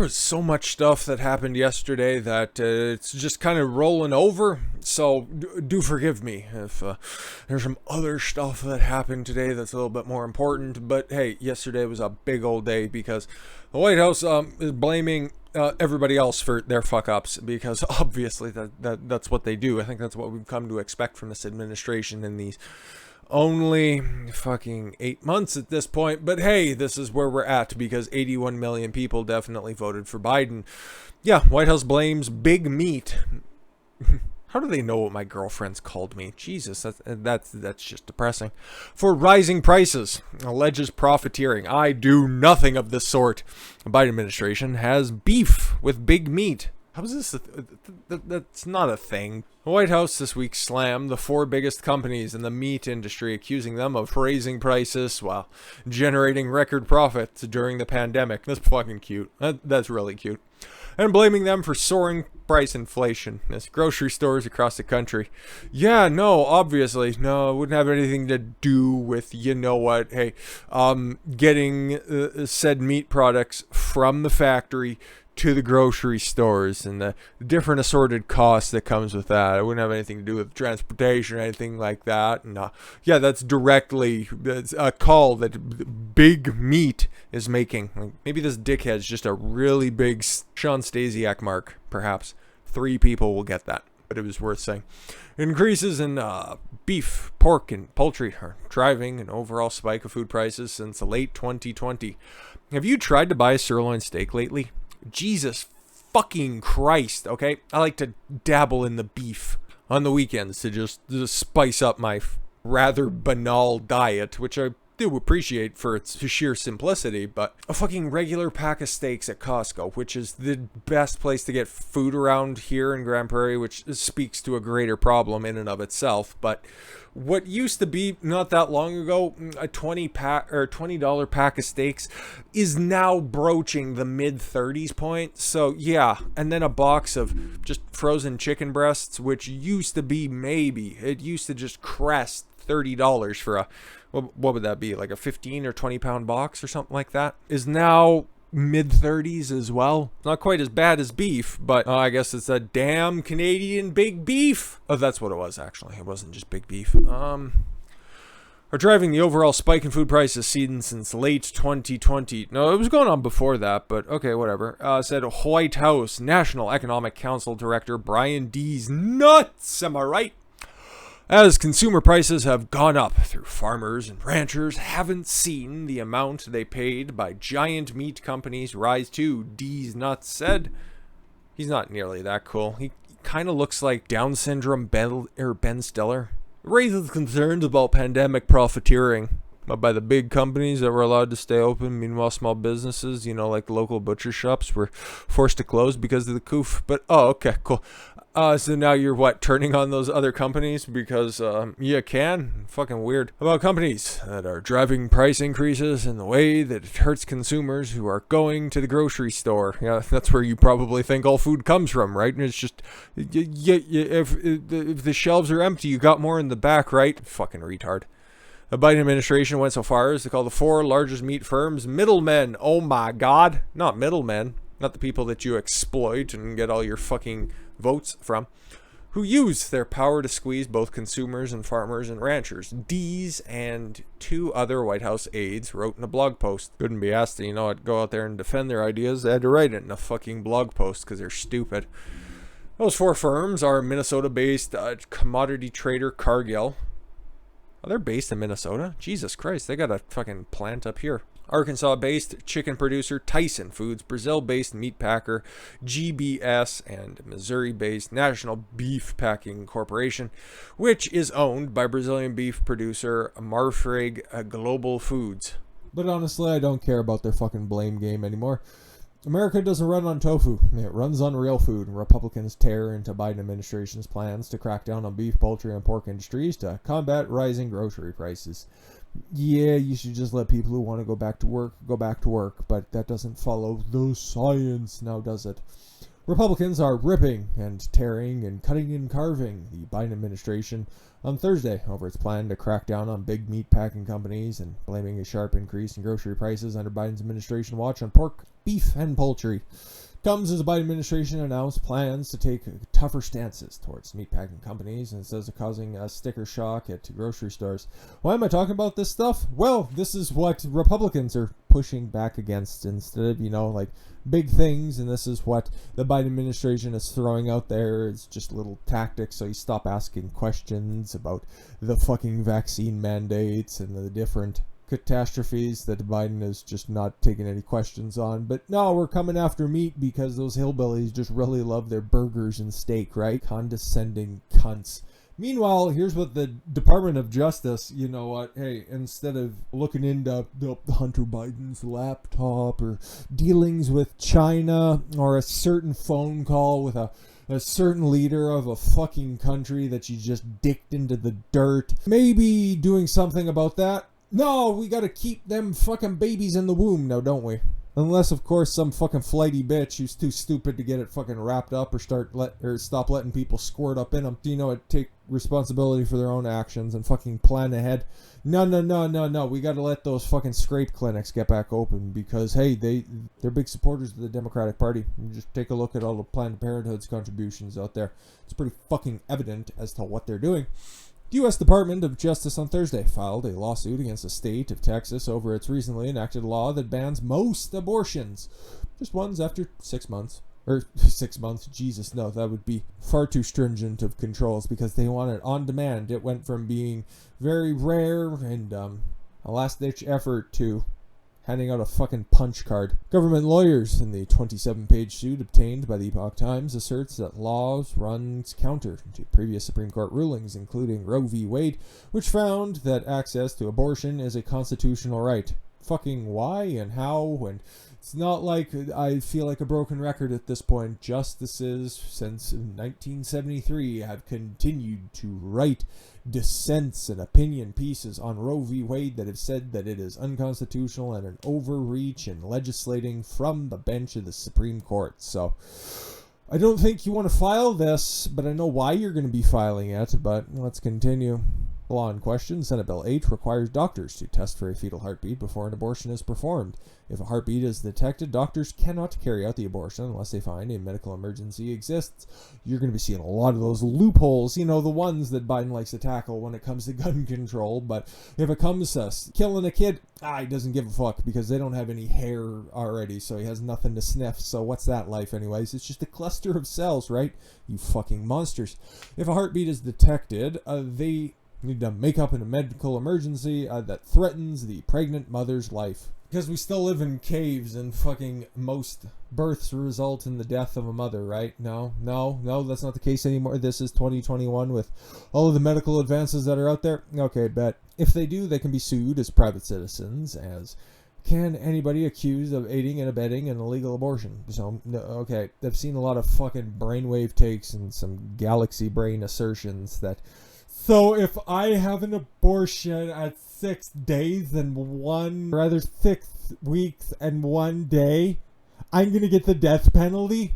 was so much stuff that happened yesterday that it's just kind of rolling over. So do forgive me if there's some other stuff that happened today that's a little bit more important. But hey, yesterday was a big old day because the White House is blaming everybody else for their fuck ups, because obviously that's what they do. I think that's what we've come to expect from this administration in these only fucking 8 months at this point. But hey, this is where we're at because 81 million people definitely voted for Biden. Yeah, White House blames big meat. How do they know what my girlfriend's called me? Jesus, that's just depressing. For rising prices, alleges profiteering. I do nothing of the sort. The Biden administration has beef with big meat. How is this? That's not a thing. The White House this week slammed the 4 biggest companies in the meat industry, accusing them of raising prices while generating record profits during the pandemic. That's fucking cute. That's really cute. And blaming them for soaring price inflation as grocery stores across the country. Yeah, no, obviously, no, it wouldn't have anything to do with, you know what, hey, getting said meat products from the factory to the grocery stores and the different assorted costs that comes with that. It wouldn't have anything to do with transportation or anything like that. And yeah, that's a call that big meat is making. Like, maybe this dickhead's just a really big Sean Stasiak mark, perhaps. 3 people will get that, but it was worth saying. Increases in beef, pork, and poultry are driving an overall spike of food prices since late 2020. Have you tried to buy a sirloin steak lately? Jesus fucking Christ, okay? I like to dabble in the beef on the weekends to just spice up my rather banal diet, which I do appreciate for its sheer simplicity. But a fucking regular pack of steaks at Costco, which is the best place to get food around here in Grand Prairie, which speaks to a greater problem in and of itself. But what used to be not that long ago a $20 pack of steaks is now broaching the mid-30s point. So yeah, and then a box of just frozen chicken breasts, which used to be it used to just crest $30 for a, what would that be, like a 15 or 20 pound box or something like that, is now mid-30s as well. Not quite as bad as beef, but I guess it's a damn Canadian big beef. Oh, that's what it was, actually. It wasn't just big beef. Are driving the overall spike in food prices seen since late 2020. No, it was going on before that, but okay, whatever. Said White House National Economic Council Director Brian D's nuts, am I right? As consumer prices have gone up through farmers and ranchers haven't seen the amount they paid by giant meat companies rise too, D's nuts said. He's not nearly that cool. He kind of looks like Down syndrome Ben Stiller. Raises concerns about pandemic profiteering by the big companies that were allowed to stay open. Meanwhile, small businesses, like local butcher shops, were forced to close because of the coof. But, okay, cool. So now you're turning on those other companies because you can? Fucking weird. About companies that are driving price increases in the way that it hurts consumers who are going to the grocery store. Yeah, that's where you probably think all food comes from, right? And it's just, if the shelves are empty, you got more in the back, right? Fucking retard. The Biden administration went so far as to call the 4 largest meat firms middlemen. Oh my God. Not middlemen. Not the people that you exploit and get all your fucking votes from, who use their power to squeeze both consumers and farmers and ranchers. D's and 2 other White House aides wrote in a blog post. Couldn't be asked to, go out there and defend their ideas. They had to write it in a fucking blog post because they're stupid. Those 4 firms are Minnesota-based commodity trader Cargill. Oh, they're based in Minnesota? Jesus Christ, they got a fucking plant up here. Arkansas-based chicken producer Tyson Foods, Brazil-based meat packer GBS, and Missouri-based National Beef Packing Corporation, which is owned by Brazilian beef producer Marfrig Global Foods. But honestly, I don't care about their fucking blame game anymore. America doesn't run on tofu. It runs on real food. Republicans tear into Biden administration's plans to crack down on beef, poultry, and pork industries to combat rising grocery prices. Yeah, you should just let people who want to go back to work, but that doesn't follow the science, now does it? Republicans are ripping and tearing and cutting and carving the Biden administration on Thursday over its plan to crack down on big meat packing companies and blaming a sharp increase in grocery prices under Biden's administration watch on pork, beef and poultry. Comes as the Biden administration announced plans to take tougher stances towards meatpacking companies and says they're causing a sticker shock at grocery stores. Why am I talking about this stuff? Well, this is what Republicans are pushing back against instead of, like big things, and this is what the Biden administration is throwing out there. It's just little tactics so you stop asking questions about the fucking vaccine mandates and the different catastrophes that Biden is just not taking any questions on. But no, we're coming after meat because those hillbillies just really love their burgers and steak, right? Condescending cunts. Meanwhile, here's what the Department of Justice, hey, instead of looking into Hunter Biden's laptop or dealings with China or a certain phone call with a certain leader of a fucking country that you just dicked into the dirt, maybe doing something about that. No, we gotta keep them fucking babies in the womb now, don't we? Unless, of course, some fucking flighty bitch who's too stupid to get it fucking wrapped up or stop letting people squirt up in them. Take responsibility for their own actions and fucking plan ahead. No. We gotta let those fucking scrape clinics get back open because, hey, they're big supporters of the Democratic Party. You just take a look at all the Planned Parenthood's contributions out there. It's pretty fucking evident as to what they're doing. The U.S. Department of Justice on Thursday filed a lawsuit against the state of Texas over its recently enacted law that bans most abortions. Just ones after 6 months. Or 6 months, Jesus, no, that would be far too stringent of controls because they want it on demand. It went from being very rare and a last-ditch effort to handing out a fucking punch card. Government lawyers in the 27-page suit obtained by the Epoch Times asserts that laws runs counter to previous Supreme Court rulings, including Roe v. Wade, which found that access to abortion is a constitutional right. Fucking why and how, and it's not like I feel like a broken record at this point. Justices since 1973 have continued to write dissents and opinion pieces on Roe v. Wade that have said that it is unconstitutional and an overreach in legislating from the bench of the Supreme Court. So I don't think you want to file this, but I know why you're going to be filing it, but let's continue. The law in question, Senate Bill 8, requires doctors to test for a fetal heartbeat before an abortion is performed. If a heartbeat is detected, doctors cannot carry out the abortion unless they find a medical emergency exists. You're going to be seeing a lot of those loopholes, the ones that Biden likes to tackle when it comes to gun control. But if it comes to killing a kid, he doesn't give a fuck because they don't have any hair already, so he has nothing to sniff. So what's that life anyways? It's just a cluster of cells, right? You fucking monsters. If a heartbeat is detected, they need to make up in a medical emergency that threatens the pregnant mother's life. Because we still live in caves and fucking most births result in the death of a mother, right? No, that's not the case anymore. This is 2021 with all of the medical advances that are out there. Okay, bet. If they do, they can be sued as private citizens, as can anybody accused of aiding and abetting an illegal abortion. So, okay, I've seen a lot of fucking brainwave takes and some galaxy brain assertions that, so if I have an abortion at 6 days and 6 weeks and 1 day, I'm going to get the death penalty?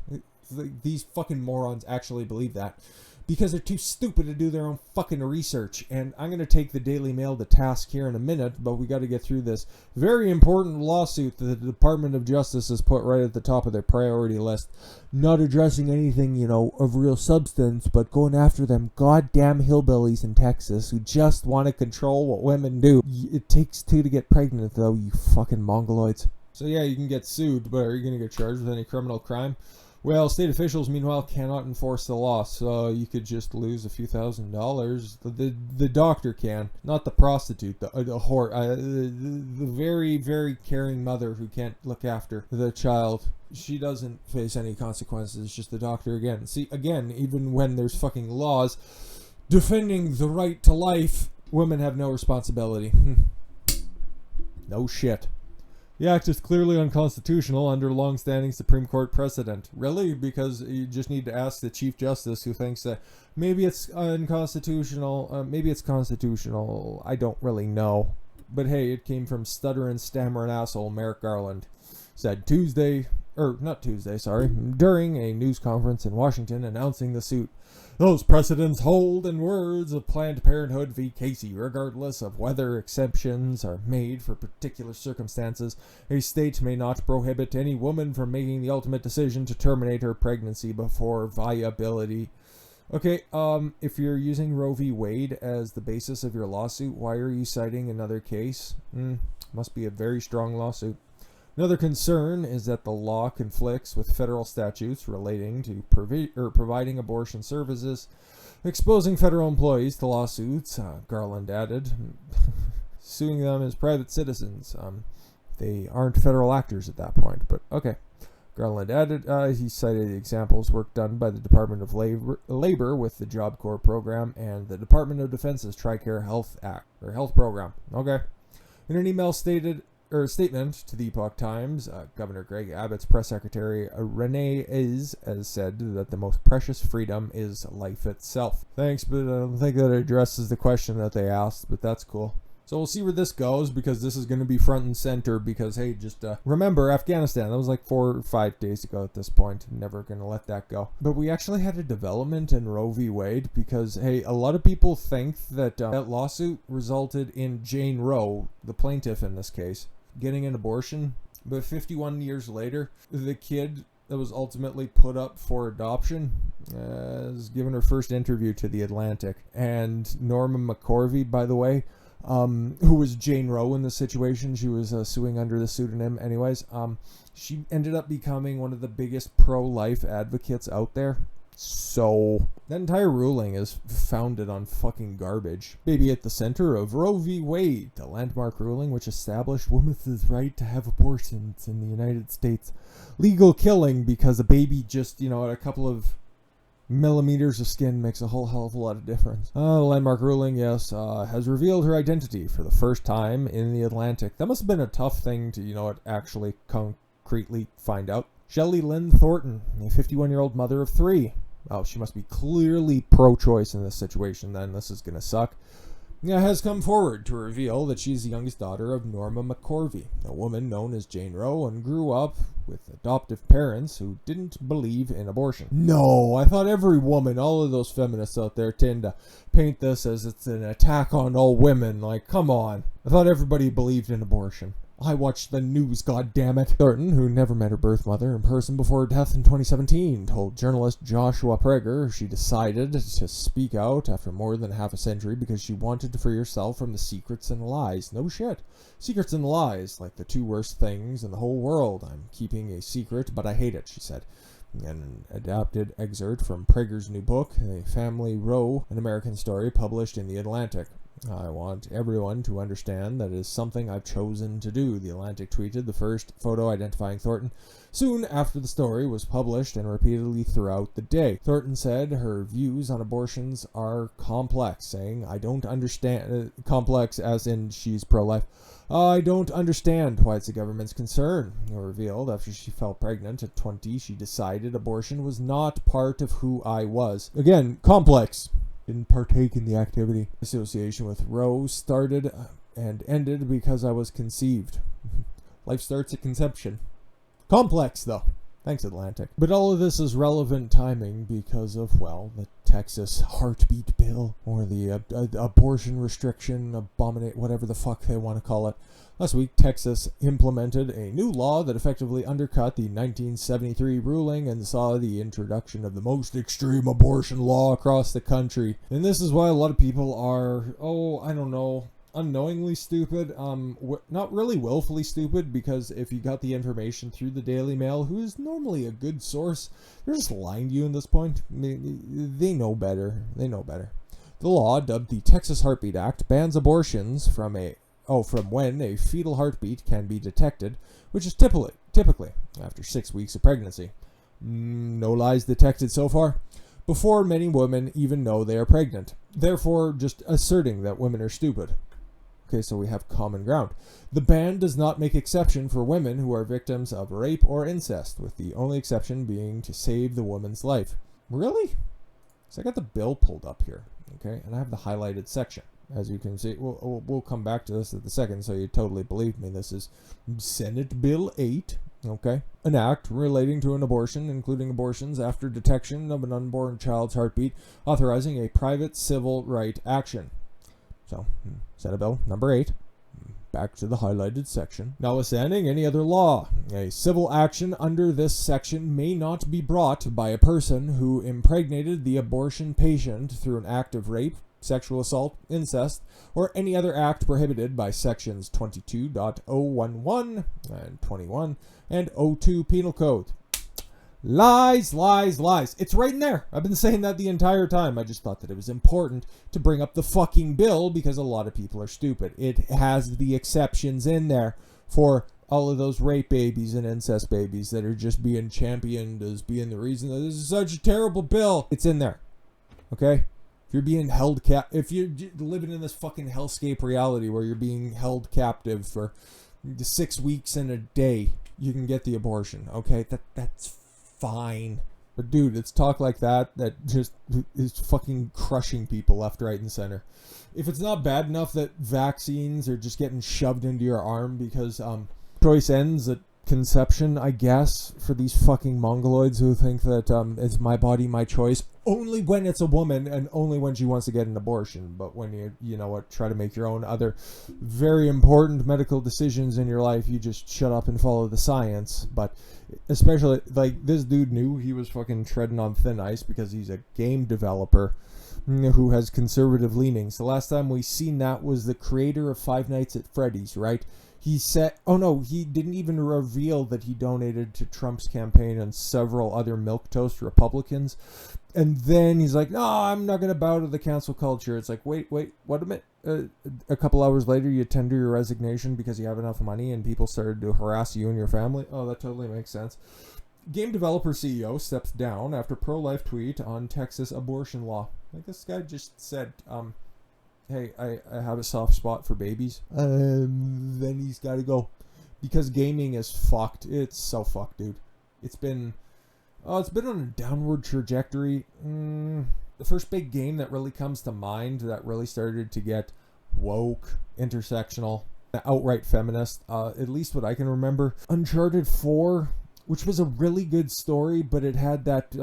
These fucking morons actually believe that because they're too stupid to do their own fucking research. And I'm going to take the Daily Mail to task here in a minute, but we got to get through this very important lawsuit that the Department of Justice has put right at the top of their priority list. Not addressing anything, of real substance, but going after them goddamn hillbillies in Texas who just want to control what women do. It takes two to get pregnant, though, you fucking mongoloids. So yeah, you can get sued, but are you going to get charged with any criminal crime? Well, state officials, meanwhile, cannot enforce the law, so you could just lose a few $1,000s. The doctor can, not the prostitute, the whore, the very, very caring mother who can't look after the child. She doesn't face any consequences, it's just the doctor again. See, again, even when there's fucking laws defending the right to life, women have no responsibility. No shit. The act is clearly unconstitutional under long-standing Supreme Court precedent. Really? Because you just need to ask the Chief Justice, who thinks that maybe it's unconstitutional, maybe it's constitutional, I don't really know. But hey, it came from stuttering, stammering asshole Merrick Garland. Said Tuesday, during a news conference in Washington announcing the suit. Those precedents hold in words of Planned Parenthood v. Casey, regardless of whether exceptions are made for particular circumstances. A state may not prohibit any woman from making the ultimate decision to terminate her pregnancy before viability. Okay, if you're using Roe v. Wade as the basis of your lawsuit, why are you citing another case? Must be a very strong lawsuit. Another concern is that the law conflicts with federal statutes relating to providing abortion services, exposing federal employees to lawsuits, Garland added, suing them as private citizens. They aren't federal actors at that point, but okay. Garland added, he cited examples work done by the Department of Labor with the Job Corps program and the Department of Defense's TRICARE Health Act, or Health Program. Okay. In an email statement to the Epoch Times, Governor Greg Abbott's press secretary Renee has said that the most precious freedom is life itself. Thanks, but I don't think that addresses the question that they asked, but that's cool. So we'll see where this goes, because this is going to be front and center, because, hey, just remember Afghanistan. That was like 4 or 5 days ago at this point. I'm never going to let that go. But we actually had a development in Roe v. Wade, because, hey, a lot of people think that that lawsuit resulted in Jane Roe, the plaintiff in this case, getting an abortion. But 51 years later, the kid that was ultimately put up for adoption has given her first interview to The Atlantic. And Norma McCorvey, by the way, who was Jane Roe in this situation, she was suing under the pseudonym anyways, she ended up becoming one of the biggest pro-life advocates out there. So that entire ruling is founded on fucking garbage. Baby at the center of Roe v. Wade, the landmark ruling which established women's right to have abortions in the United States. Legal killing because a baby just, at a couple of millimeters of skin makes a whole hell of a lot of difference. The landmark ruling, yes, has revealed her identity for the first time in the Atlantic. That must have been a tough thing to, actually concretely find out. Shelley Lynn Thornton, a 51-year-old mother of 3. Oh, she must be clearly pro-choice in this situation, then. This is going to suck. Has come forward to reveal that she's the youngest daughter of Norma McCorvey, a woman known as Jane Roe, and grew up with adoptive parents who didn't believe in abortion. No, I thought every woman, all of those feminists out there, tend to paint this as it's an attack on all women. Like, come on. I thought everybody believed in abortion. I watched the news, goddammit. Thornton, who never met her birth mother in person before her death in 2017, told journalist Joshua Prager she decided to speak out after more than half a century because she wanted to free herself from the secrets and lies. No shit. Secrets and lies, like the 2 worst things in the whole world. I'm keeping a secret, but I hate it, she said. An adapted excerpt from Prager's new book, A Family Roe, An American Story, published in The Atlantic. I want everyone to understand that it is something I've chosen to do, The Atlantic tweeted the first photo identifying Thornton soon after the story was published and repeatedly throughout the day. Thornton said her views on abortions are complex, saying, I don't understand, complex as in she's pro-life. I don't understand why it's the government's concern. It revealed after she fell pregnant at 20, she decided abortion was not part of who I was. Again, complex. Didn't partake in the activity. Association with Roe started and ended because I was conceived. Life starts at conception. Complex, though. Thanks, Atlantic. But all of this is relevant timing because of, well, the Texas heartbeat bill, or the abortion restriction, whatever the fuck they want to call it. Last week, Texas implemented a new law that effectively undercut the 1973 ruling and saw the introduction of the most extreme abortion law across the country. And this is why a lot of people are, unknowingly stupid. Not really willfully stupid, because if you got the information through the Daily Mail, who is normally a good source, they're just lying to you at this point. They know better. They know better. The law, dubbed the Texas Heartbeat Act, bans abortions from when a fetal heartbeat can be detected, which is typically after 6 weeks of pregnancy. No lies detected so far. Before many women even know they are pregnant. Therefore, just asserting that women are stupid. Okay, so we have common ground. The ban does not make exception for women who are victims of rape or incest, with the only exception being to save the woman's life. Really? So I got the bill pulled up here, okay, and I have the highlighted section. As you can see, we'll come back to this at the second, so you totally believe me. This is Senate Bill 8, Okay. An act relating to an abortion, including abortions after detection of an unborn child's heartbeat, authorizing a private civil right action. So, Senate Bill number 8. Back to the highlighted section. Notwithstanding any other law, a civil action under this section may not be brought by a person who impregnated the abortion patient through an act of rape, sexual assault, incest, or any other act prohibited by sections 22.011 and 21 and 02 Penal Code. Lies, lies, lies. It's right in there. I've been saying that the entire time. I just thought that it was important to bring up the fucking bill because a lot of people are stupid. It has the exceptions in there for all of those rape babies and incest babies that are just being championed as being the reason that this is such a terrible bill. It's in there. Okay? If you're being held if you're living in this fucking hellscape reality where you're being held captive for 6 weeks and a day, you can get the abortion. Okay? That's fine. But dude, it's talk like that just is fucking crushing people left, right, and center. If it's not bad enough that vaccines are just getting shoved into your arm because choice ends at conception, I guess, for these fucking mongoloids who think that it's my body, my choice, only when it's a woman and only when she wants to get an abortion. But when you know what, try to make your own other very important medical decisions in your life, you just shut up and follow the science. But especially, like, this dude knew he was fucking treading on thin ice because he's a game developer who has conservative leanings. The last time we seen that was the creator of Five Nights at Freddy's, right? He said, oh no, he didn't even reveal that he donated to Trump's campaign and several other milquetoast Republicans. And then he's like, no, I'm not going to bow to the cancel culture. It's like, wait, what a minute. A couple hours later, you tender your resignation because you have enough money and people started to harass you and your family. Oh, that totally makes sense. Game developer CEO steps down after pro-life tweet on Texas abortion law. Like, this guy just said, hey, I have a soft spot for babies. Then he's got to go. Because gaming is fucked. It's so fucked, dude. It's been on a downward trajectory. The first big game that really comes to mind that really started to get woke, intersectional, outright feminist, at least what I can remember, Uncharted 4, which was a really good story, but it had that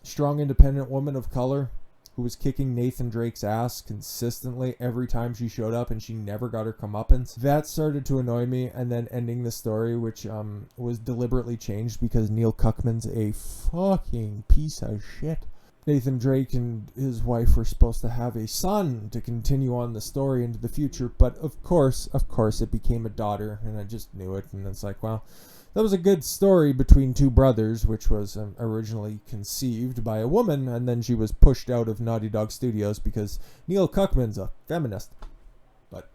strong independent woman of color who was kicking Nathan Drake's ass consistently every time she showed up, and she never got her comeuppance. That started to annoy me, and then ending the story, which was deliberately changed because Neil Cuckman's a fucking piece of shit. Nathan Drake and his wife were supposed to have a son to continue on the story into the future, but of course, it became a daughter, and I just knew it, and it's like, well, that was a good story between two brothers, which was originally conceived by a woman, and then she was pushed out of Naughty Dog Studios because Neil Cuckman's a feminist. But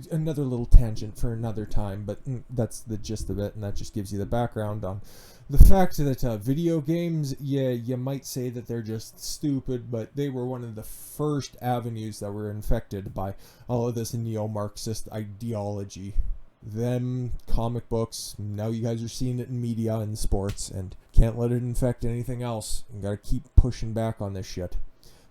another little tangent for another time, but that's the gist of it, and that just gives you the background on the fact that video games, yeah, you might say that they're just stupid, but they were one of the first avenues that were infected by all of this neo-Marxist ideology. Them comic books, now you guys are seeing it in media and sports, and can't let it infect anything else. You gotta keep pushing back on this shit.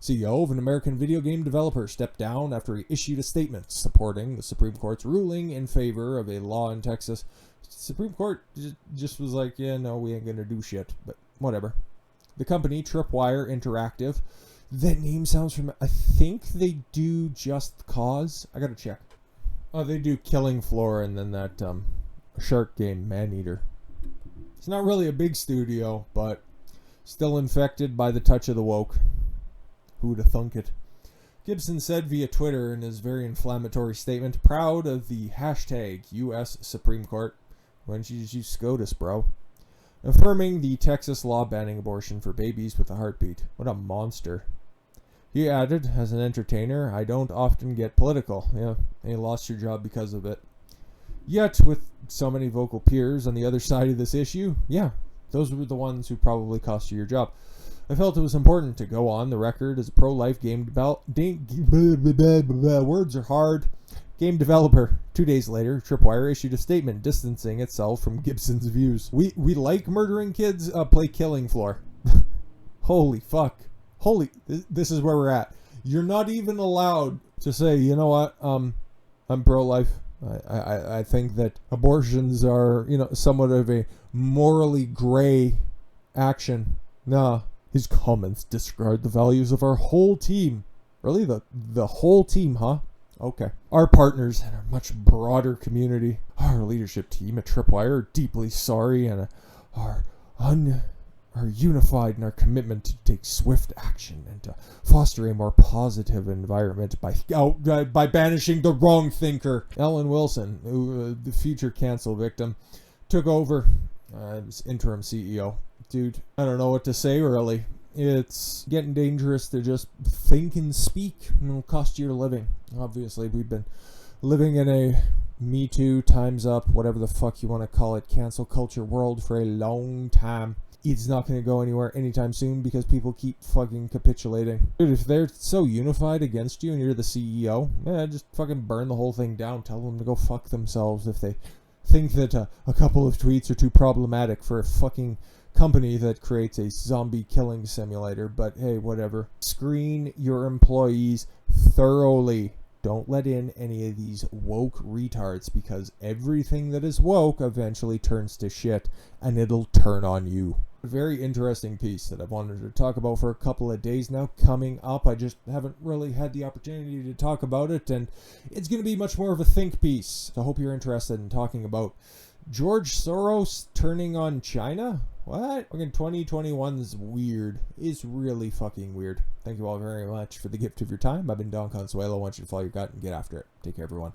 CEO of an American video game developer stepped down after he issued a statement supporting the Supreme Court's ruling in favor of a law in Texas. Supreme Court just was like, yeah, no, we ain't gonna do shit, but whatever. The company, Tripwire Interactive, that name sounds familiar. I think they do Just Cause. I gotta check. Oh, they do Killing Floor and then that shark game, Maneater. It's not really a big studio, but still infected by the touch of the woke. Who'da thunk it? Gibson said via Twitter in his very inflammatory statement, proud of the hashtag US Supreme Court. Why don't you just use SCOTUS, bro? Affirming the Texas law banning abortion for babies with a heartbeat. What a monster. He added, as an entertainer, I don't often get political. Yeah, you lost your job because of it. Yet, with so many vocal peers on the other side of this issue, yeah, those were the ones who probably cost you your job. I felt it was important to go on the record as a pro-life game words are hard. Game developer. 2 days later, Tripwire issued a statement distancing itself from Gibson's views. We like murdering kids, play Killing Floor. Holy fuck. This is where we're at. You're not even allowed to say, you know what, I'm pro-life. I think that abortions are, somewhat of a morally gray action. Nah, his comments disregard the values of our whole team. Really? The whole team, huh? Okay. Our partners and our much broader community, our leadership team at Tripwire, are deeply sorry and are unified in our commitment to take swift action and to foster a more positive environment by banishing the wrong thinker. Ellen Wilson, who the future cancel victim, took over as interim CEO. Dude, I don't know what to say really. It's getting dangerous to just think and speak, and it'll cost you your living. Obviously, we've been living in a Me Too, Time's Up, whatever the fuck you want to call it, cancel culture world for a long time. It's not going to go anywhere anytime soon because people keep fucking capitulating. Dude, if they're so unified against you and you're the CEO, just fucking burn the whole thing down. Tell them to go fuck themselves if they think that a couple of tweets are too problematic for a fucking company that creates a zombie killing simulator. But hey, whatever. Screen your employees thoroughly. Don't let in any of these woke retards, because everything that is woke eventually turns to shit, and it'll turn on you. A very interesting piece that I've wanted to talk about for a couple of days now coming up. I just haven't really had the opportunity to talk about it, and it's going to be much more of a think piece. So I hope you're interested in talking about George Soros turning on China. What? Fucking 2021 is weird. It's really fucking weird. Thank you all very much for the gift of your time. I've been Don Consuelo. I want you to follow your gut and get after it. Take care, everyone.